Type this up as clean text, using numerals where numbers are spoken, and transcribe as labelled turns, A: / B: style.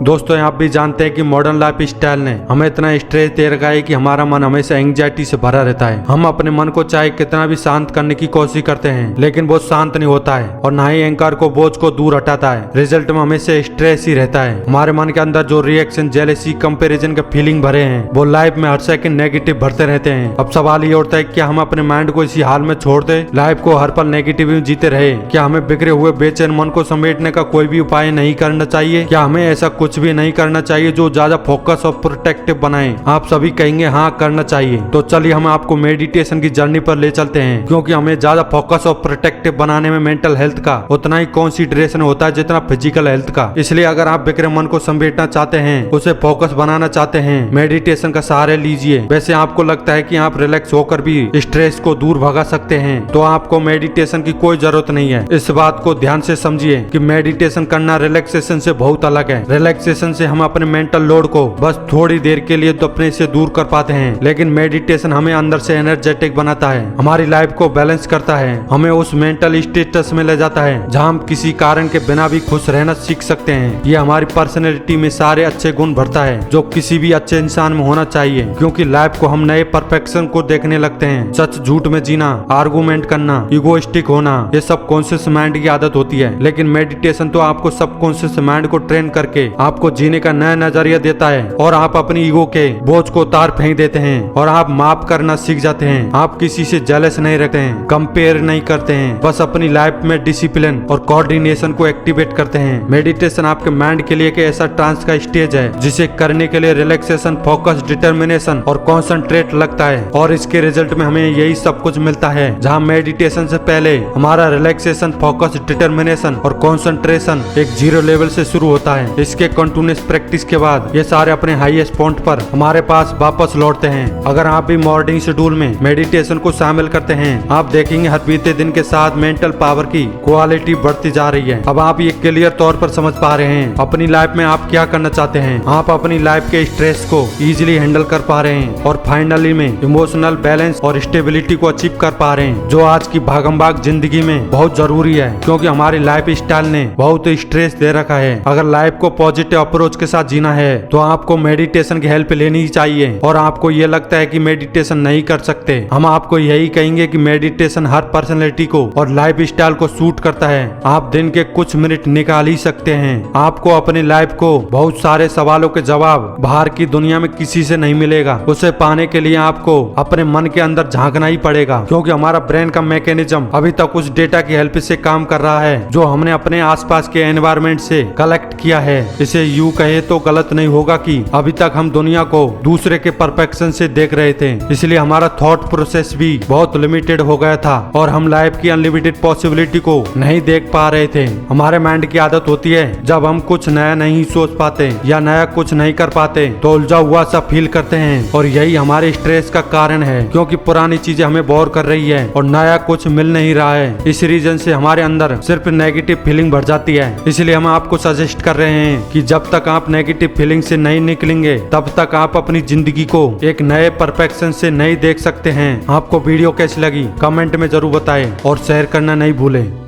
A: दोस्तों आप भी जानते हैं कि मॉडर्न लाइफ स्टाइल ने हमें इतना स्ट्रेस दे रखा है कि हमारा मन हमेशा एंग्जाइटी से भरा रहता है। हम अपने मन को चाहे कितना भी शांत करने की कोशिश करते हैं लेकिन वो शांत नहीं होता है और ना ही अहंकार को बोझ को दूर हटाता है। रिजल्ट में हमेशा स्ट्रेस ही रहता है। हमारे मन के अंदर जो रिएक्शन, जेलेसी, कंपेरिजन के फीलिंग भरे हैं वो लाइफ में हर सेकंड नेगेटिव भरते रहते हैं। अब सवाल ये उठता है क्या हम अपने माइंड को इसी हाल में छोड़ दे, लाइफ को हर पल नेगेटिव में जीते रहे? क्या हमें बिखरे हुए बेचैन मन को समेटने का कोई भी उपाय नहीं करना चाहिए? क्या हमें ऐसा कुछ भी नहीं करना चाहिए जो ज्यादा फोकस और प्रोटेक्टिव बनाए? आप सभी कहेंगे हाँ करना चाहिए। तो चलिए हम आपको मेडिटेशन की जर्नी पर ले चलते हैं, क्योंकि हमें ज्यादा फोकस और प्रोटेक्टिव बनाने में मेंटल हेल्थ का उतना ही कंसीडरेशन होता है जितना फिजिकल हेल्थ का। इसलिए अगर आप बिखरे मन को समेटना चाहते हैं, उसे फोकस बनाना चाहते हैं, मेडिटेशन का सहारा लीजिए। वैसे आपको लगता है कि आप रिलैक्स होकर भी स्ट्रेस को दूर भगा सकते हैं, तो आपको मेडिटेशन की कोई जरूरत नहीं है। इस बात को ध्यान से समझिए कि मेडिटेशन करना रिलैक्सेशन से बहुत अलग है। रिलैक्सेशन से हम अपने मेंटल लोड को बस थोड़ी देर के लिए तो अपने से दूर कर पाते हैं, लेकिन मेडिटेशन हमें अंदर से एनर्जेटिक बनाता है, हमारी लाइफ को बैलेंस करता है, हमें उस मेंटल स्टेटस में ले जाता है जहां हम किसी कारण के बिना भी खुश रहना सीख सकते हैं। ये हमारी पर्सनैलिटी में सारे अच्छे गुण भरता है जो किसी भी अच्छे इंसान में होना चाहिए, क्योंकि लाइफ को हम नए परफेक्शन को देखने लगते हैं। सच झूठ में जीना, आर्गुमेंट करना, इगोइस्टिक होना, ये सब कॉन्शियस माइंड की आदत होती है। लेकिन मेडिटेशन तो आपको सब कॉन्शियस माइंड को ट्रेन करके आपको जीने का नया नजरिया देता है और आप अपनी ईगो के बोझ को उतार फेंक देते हैं और आप माफ करना सीख जाते हैं। आप किसी से जेलस नहीं रखते हैं, कंपेयर नहीं करते हैं, बस अपनी लाइफ में डिसिप्लिन और कोऑर्डिनेशन को एक्टिवेट करते हैं। मेडिटेशन आपके माइंड के लिए एक ऐसा ट्रांस का स्टेज है जिसे करने के लिए रिलैक्सेशन, फोकस, डिटर्मिनेशन और कॉन्सेंट्रेट लगता है, और इसके रिजल्ट में हमें यही सब कुछ मिलता है। जहाँ मेडिटेशन से पहले हमारा रिलैक्सेशन, फोकस, डिटर्मिनेशन और कॉन्सेंट्रेशन एक जीरो लेवल से शुरू होता है। इसके कंटिन्यूअस प्रैक्टिस के बाद ये सारे अपने हाईएस्ट पॉइंट पर हमारे पास वापस लौटते हैं। अगर आप भी मॉर्निंग शेड्यूल में मेडिटेशन को शामिल करते हैं, आप देखेंगे हर बीते दिन के साथ मेंटल पावर की क्वालिटी बढ़ती जा रही है। अब आप ये क्लियर तौर पर समझ पा रहे हैं अपनी लाइफ में आप क्या करना चाहते हैं। आप अपनी लाइफ के स्ट्रेस को इजीली हैंडल कर पा रहे हैं और फाइनली में इमोशनल बैलेंस और स्टेबिलिटी को अचीव कर पा रहे हैं, जो आज की भागम-भाग जिंदगी में बहुत जरूरी है, क्योंकि हमारी लाइफ स्टाइल ने बहुत स्ट्रेस दे रखा है। अगर लाइफ को पॉजिटिव अप्रोच के साथ जीना है तो आपको मेडिटेशन की हेल्प लेनी ही चाहिए। और आपको ये लगता है कि मेडिटेशन नहीं कर सकते, हम आपको यही कहेंगे कि मेडिटेशन हर पर्सनैलिटी को और लाइफ स्टाइल को सूट करता है। आप दिन के कुछ मिनट निकाल ही सकते हैं। आपको अपनी लाइफ को बहुत सारे सवालों के जवाब बाहर की दुनिया में किसी से नहीं मिलेगा। उसे पाने के लिए आपको अपने मन के अंदर झांकना ही पड़ेगा, क्योंकि हमारा ब्रेन का मैकेनिज्म अभी तक उस डेटा की हेल्प से काम कर रहा है जो हमने अपने आसपास के एनवायरनमेंट से कलेक्ट किया है। इसे यूं कहे तो गलत नहीं होगा कि अभी तक हम दुनिया को दूसरे के परफेक्शन से देख रहे थे, इसलिए हमारा थॉट प्रोसेस भी बहुत लिमिटेड हो गया था और हम लाइफ की अनलिमिटेड पॉसिबिलिटी को नहीं देख पा रहे थे। हमारे माइंड की आदत होती है जब हम कुछ नया नहीं सोच पाते या नया कुछ नहीं कर पाते तो उलझा हुआ सा फील करते हैं, और यही हमारे स्ट्रेस का कारण है, क्योंकि पुरानी चीजें हमें बोर कर रही है और नया कुछ मिल नहीं रहा है। इस रीजन से हमारे अंदर सिर्फ नेगेटिव फीलिंग बढ़ जाती है। इसलिए हम आपको सजेस्ट कर रहे हैं कि जब तक आप नेगेटिव फीलिंग से नहीं निकलेंगे तब तक आप अपनी जिंदगी को एक नए परफेक्शन से नहीं देख सकते हैं। आपको वीडियो कैसी लगी कमेंट में जरूर बताएं और शेयर करना नहीं भूलें।